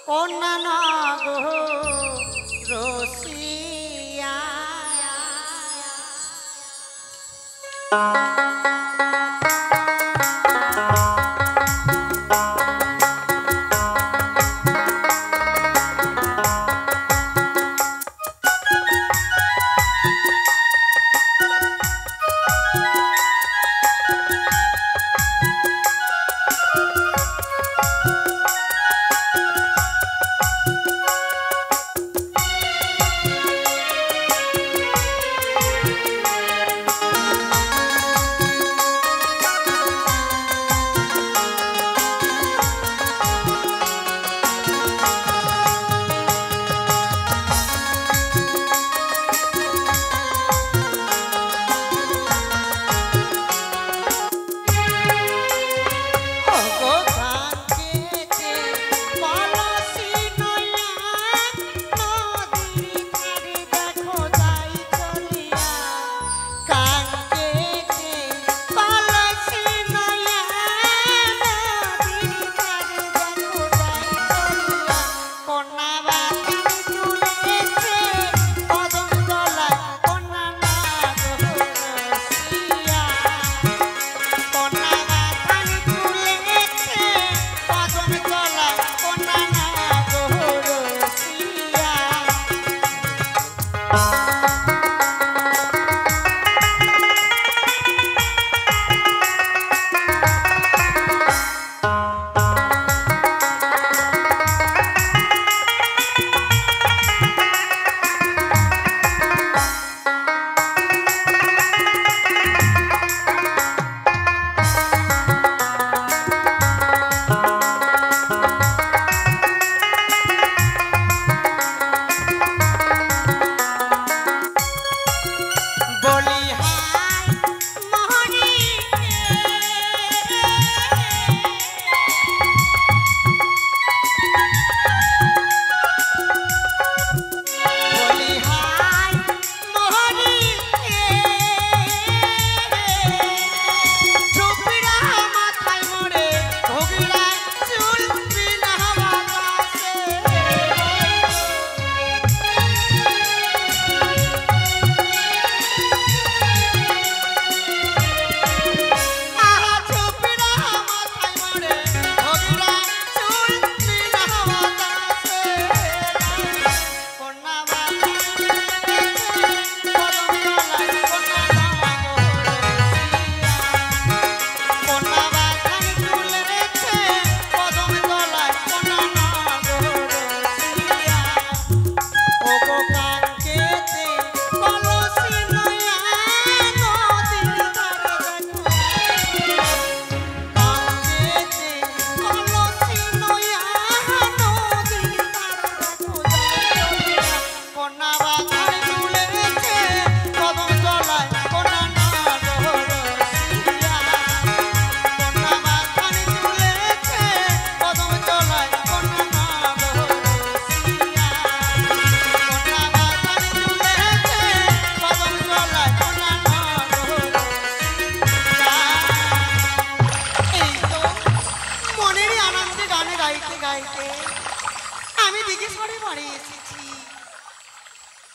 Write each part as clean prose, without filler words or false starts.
অন্যান্য গো রসিয়া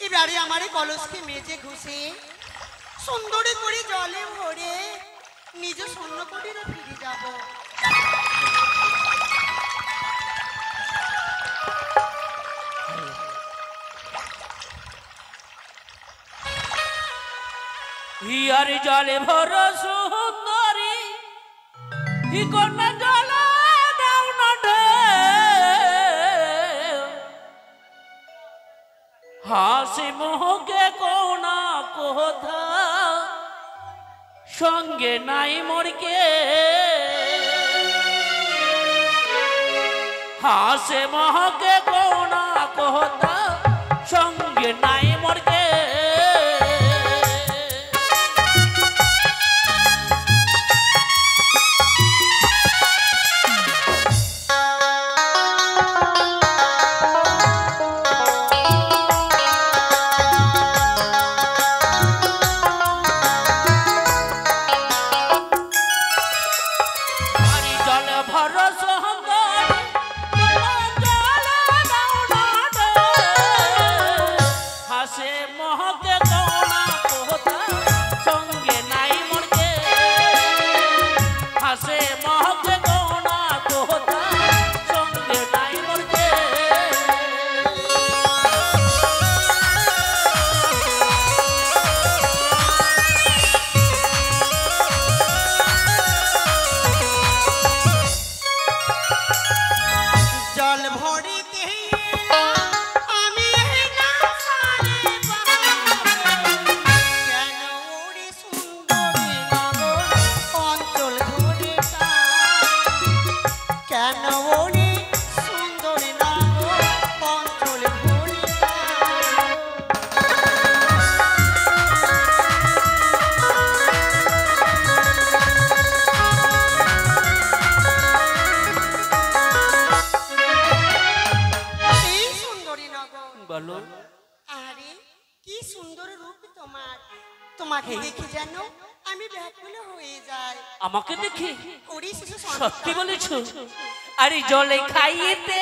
এবারে আমারে কলসকে মেজে ঘুষে সুন্দরী করে জলে ভরে নিজ শূন্য কুটিরে ফিরে যাব। হিয়ার জলে ভর সুন্দরী হি কন্যা জল দাও না হাসি মোহকে কোনা কোথা সঙ্গে নাই মোরকে হাসে মোহকে কোনা কোথা সঙ্গে নাই মোরকে জল ভর সুন্দরী জল জল ভরিতে এলাম আমি এই রাস্তারে বাহারে। কেন ওরে সুন্দরী নগর অঞ্চল ধরে টান? কেন ওরে সুন্দরী নগর অঞ্চল ধরে টান? এই সুন্দরী নগর। বলো আরে কি সুন্দর রূপ তোমার, তোমাকে দেখে যেন আমি ব্যাকুল হয়ে যাই। আমাকে দেখি ওরে শিশু সত্যি বলেছো? আরে জলে খাইতে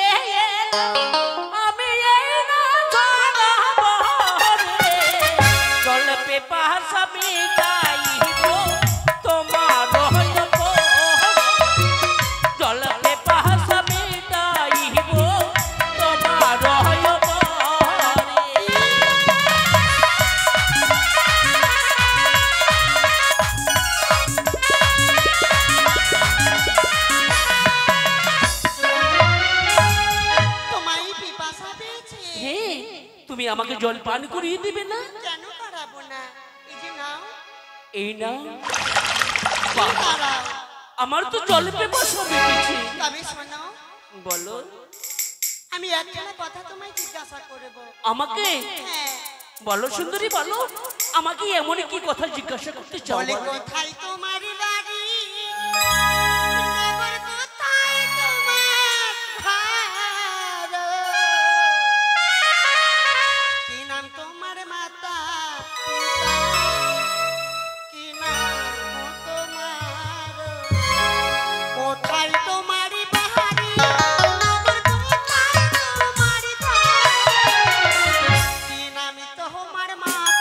আমি এই না ঝরা বহরে, জল পেপাস আমি গাইব তোমার হইব, জল পেপাস আমি গাইব তোমার হইব রে। তোমায় পিপাসা পেয়েছে, হ্যাঁ, তুমি আমাকে জল পান করিয়ে দিবে না? কেন করাবো না? এই যে নাও, এই না এই দাঁড়াও। আমার তো জল পেপাস বেঁচেছে। তবে শোনো, বলো আমি একটা কথা তোমায় জিজ্ঞাসা করব। আমাকে? হ্যাঁ, বলো সুন্দরী বলো, আমাকে এমন কি কথা জিজ্ঞাসা করতে চাও? বলে বলো। কোথায় তোমার বাড়ি, নগর কোথায় তোমার ঘর, কি নাম তোমার মাতা পিতা, কি নাম তোমার, কোথায় তোমার বাড়ি, নগর কোথায় তোমার ঘর, কি নাম তোমার মাতা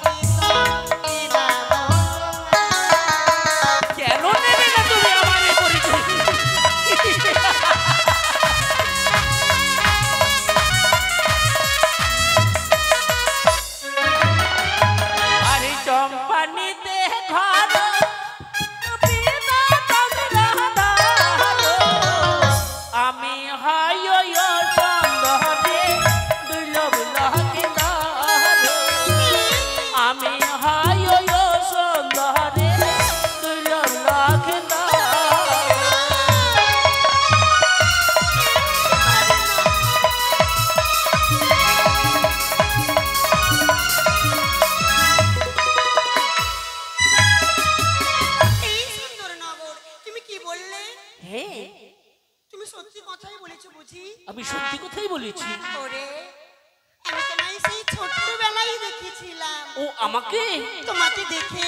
পিতা, কি নাম কেন নেবে না তুমি আমার এই পরিচয়? আরে চম্পানিতে ঘর বিনা চন্দ্রধার, আমি হায় চন্দ্রে দুর্লভ লাগে তার, আমি হায় চন্দ্রে দুর্লভ লাগে তার। এই সুন্দর নগর, তুমি কি বললে? হ্যাঁ, তুমি সত্যি কথাই বলেছো বুঝি? আমি সত্যি কথাই বলেছি। ওরে, আমি তোমায় সেই ছোট্টবেলায় দেখেছিলাম। ও আমাকে? তোমাকে দেখে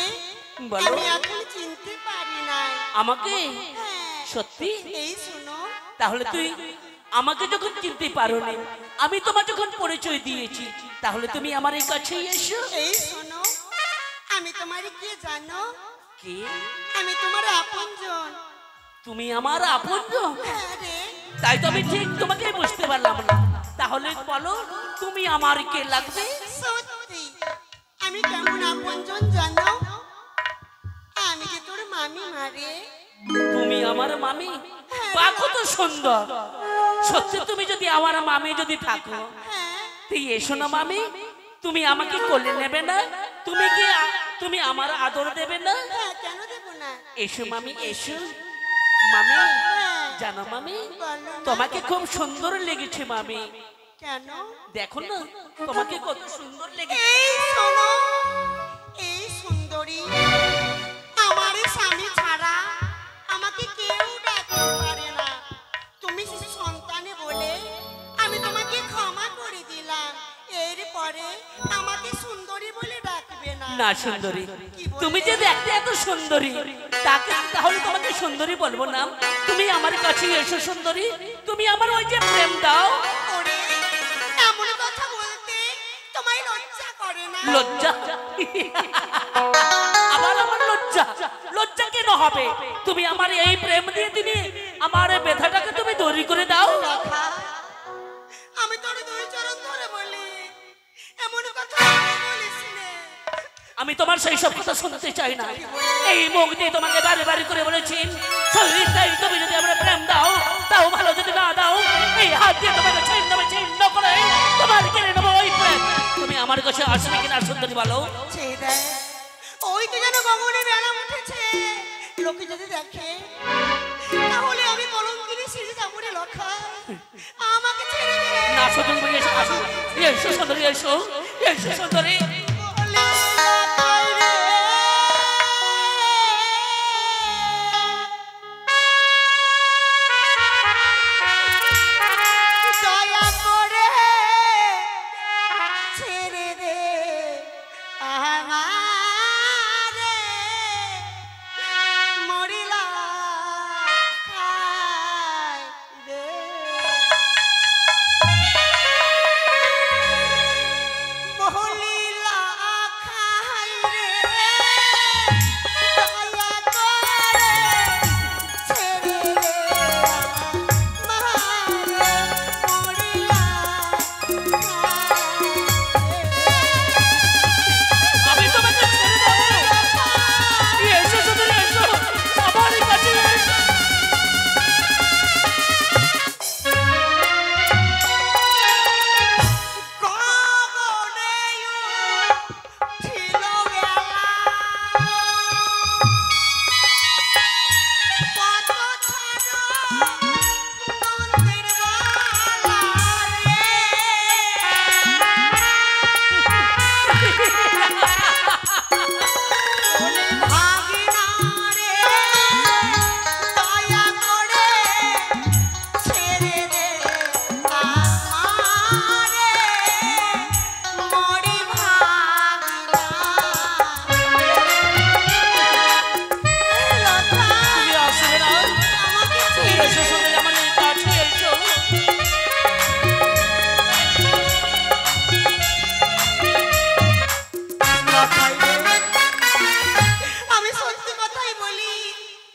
বলো। আমি এখন চিনতে পারি না। আমাকে? হ্যাঁ, সত্যি? এই শোনো, তাহলে তুই আমাকে যখন চিনতে পারোনি, আমি তোমার যখন পরিচয় দিয়েছি, তাহলে তুমি আমার এই কাছেই এসো। এই শোনো, আমি তোমার কে জানো? কে? আমি তোমার আপনজন। তুমি আমার আপনজন? হ্যাঁ রে, তাই তো আমি ঠিক তোমাকে বুঝতে পারলাম না। তাহলে বলো তুমি আমার কে লাগবে? সত্যি আমি কেমন আপনজন জানো? আমি যে তোর মামি মারে। তুমি আমার মামি? বাহ, কত সুন্দর! সত্যি তুমি যদি আমার মামি যদি থাকো, হ্যাঁ, তুই এসো না মামি, তুমি আমাকে কোলে নেবে না? তুমি কি তুমি আমার আদর দেবে না? হ্যাঁ, কেন দেবো না? এসো মামি, এসো মামি। হ্যাঁ, জানো মামি, বলো না। তোমাকে খুব সুন্দর লেগেছে মামি। কেন? দেখো না তোমাকে কত সুন্দর লেগেছে। এই শোনো, এই সুন্দরী আমার স্বামী ছাড়া আমাকে কেউ ডাকতে পারে না। তুমি শিশু সন্তানে বলে আমি তোমাকে ক্ষমা করে দিলাম। এরপরে আমাকে সুন্দরী বলে ডাকবে না। না সুন্দরী, তুমি যে দেখতে এত সুন্দরী, তাহলে তোমাকে সুন্দরী বলবো না? তুমি আমার কাছে এসো সুন্দরী, তুমি আমার ওই যে প্রেম দাও। ওরে, এমন কথা বলতে তোমায় লজ্জা করে না? লজ্জা? আবার আমার লজ্জা? লজ্জা কেন হবে? তুমি আমার এই প্রেম দিয়ে তুমি আমার ব্যথাটাকে তুমি দূর করে দাও। রাখা, আমি তোর দুই চরণ ধরে বলি, এমন কথা বলিস না। আমি আমি তোমার সেই সব কথা শুনতে চাই না। এই মুখ দিয়ে তোমাকে বারে বারে করে বলেছি শরীরটাই তুমি যদি আমরা প্রেম দাও তাও ভালো, যদি না দাও এই হাত দিয়ে তোমাকে ছিন্ন করে তোমার কেড়ে নেবো ওই প্রেম। তুমি আমার কাছে আসবে কিনা সুন্দরী বলো? ওই তো যেন গগনে বেলা উঠেছে, লোকে যদি দেখে তাহলে আমি কলঙ্কিনী সিঁড়ি যাবো রে লক্ষা, আমাকে ছেড়ে দে না। শুধু তুমি এসো, আসো, এসো সুন্দরী, এসো এসো সুন্দরী।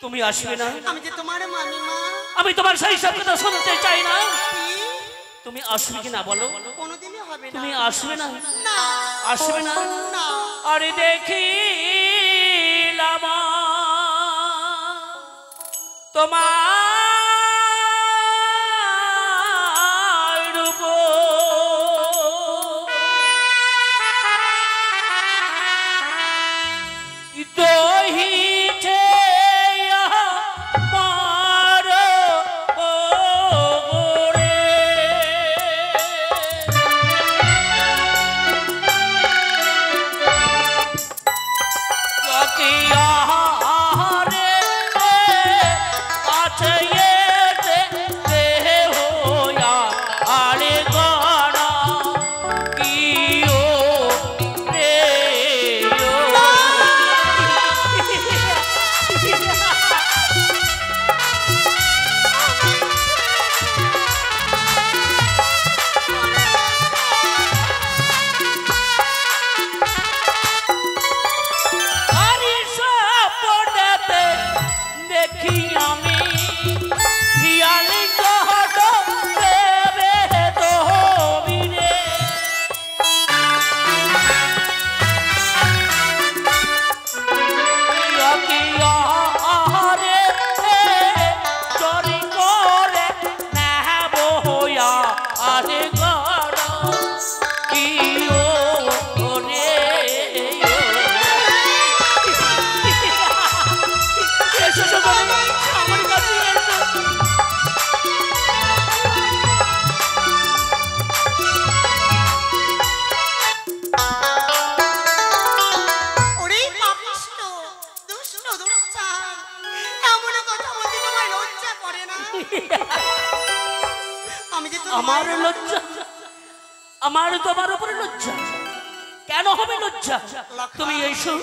তুমি আসবে না? আমি যে তোমার মামিমা, আমি তোমার সেই সব কথা শুনতে চাই না। তুমি আসবে কি না বলো? কোনোদিনই হবে না। তুমি আসবে না? না আসবে না? না। আরে দেখিলাম তোমার রূপ, দহিছে আমার ওরে, আহারে আছে দেহয়া আরে গড়া কিও রে দেখি আমি হিয়ালি গহদ দেবে দহবিরে, আহারে চরি করে নেব হইয়া আরে গড় কি ও রে আমার কাছে এসো। ওরে পাপিষ্ঠ, দুষ্ট দুরাচার, এমন কথা বলতে তোমার লজ্জা করে না? আমি যে আমার লজ্জা, আমার তোমার উপরে লজ্জা কেন হবে? লজ্জা তুমি এসো,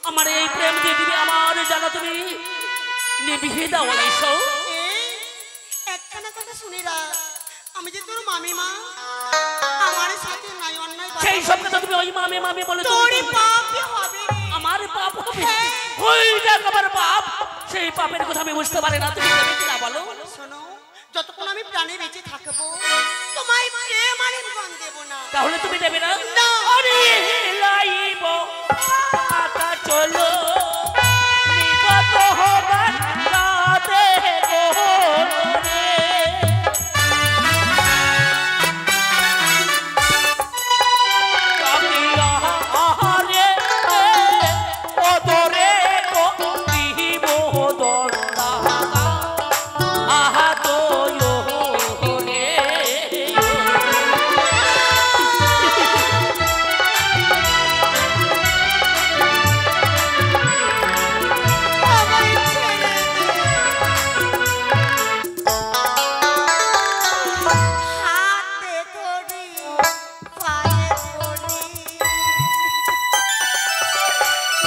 আমার এই প্রেম দিয়ে দিবে আমার জানা তুমি নিভিয়ে দাও। এসো, একখানা কথা শুনে রাখ, আমি যে তোর মামিমা, আমার সাথে নাই অন্যায় সেই সব কথা তুমি ওই মামে মামে বলে তোরই পাপই হবে রে। আমার পাপ হবে? ওই দেখ আমার পাপ, সেই পাপের কথা আমি বুঝতে পারি না। তুমি দেবে কিনা বলো? শোনো, যতক্ষণ আমি প্রাণে বেঁচে থাকবো তোমায় প্রেম আর জীবন দেব না। তাহলে তুমি দেবে না? না। আরে লাইব হলো নিগত হবার রাতে গোরে কাকিয়া আহারে ওদরে গো দিব দরদা আহা তো রে আমায় ছেড়ে দে। হাতে ধরি পায়ে পড়ি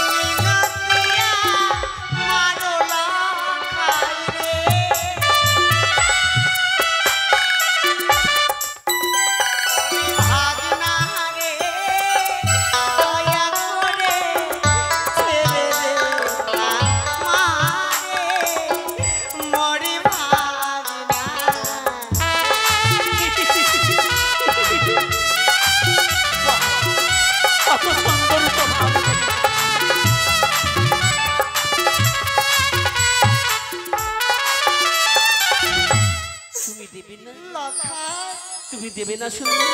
মিনতিয়া মারলা খাই রে ভাগনা রে দয়া করে ছেড়ে দে মারে মরি ভাগনা কত সুন্দর তোমার তুমি দেবে না লখা তুমি দেবে না সুন্দর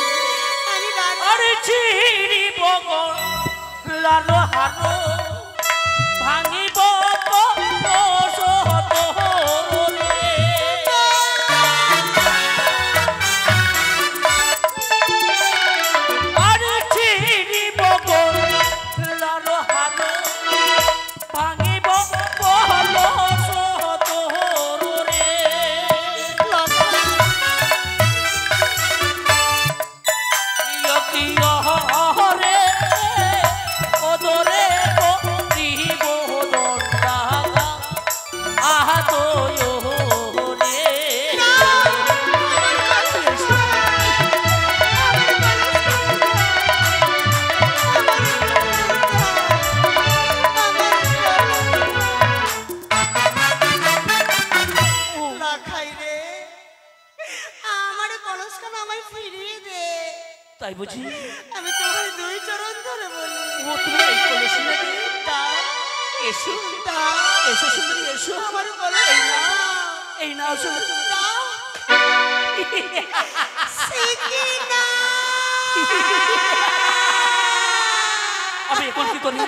আমি রাজি আরে চিড়ি বগল লালো হানো ভাঙিব আরে চিড়ি বগল লালো হানো ভাঙিব রে হরে ওদরে গো দিব দরদা আহা তো রে লাখাই রে আমার কলসখান আমায় ফিরিয়ে দে তাই বুঝি আমি তোমার দুই চরণ ধরে বলি ও তুমি এই কলসি নাকি দাও এসো দাও এসো সুন্দরী এসো আমার কলস এই নাও সুন্দরী দাও সিকিনা আমি এখন কি করি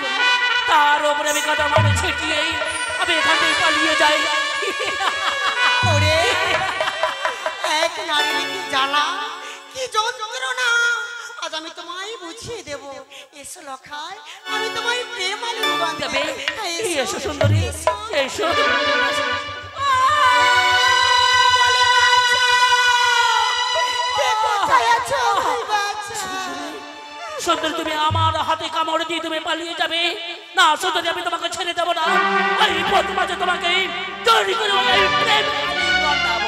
তার উপরে আমি কাদা মানে ছিটিয়েই আমি এখান থেকে পালিয়ে যাই ওরে এক নারীর কি জ্বালা কি যন্ত্রণা আজ আমি তোমায় বুঝিয়ে দেব এসো লখায় আমি তোমায় প্রেম আলু যাবে বাঁধবে এসো সুন্দরী এসো বলে বাঁচাও। কে কোথায় আছো ভাই বাঁচাও। সুন্দর তুমি আমার হাতে কামড় দিয়ে তুমি পালিয়ে যাবে না সুন্দরী আমি তোমাকে ছেড়ে দেবো না এই পথ মাঝে তোমাকে তৈরি করে এই প্রেম আলিঙ্গন দেব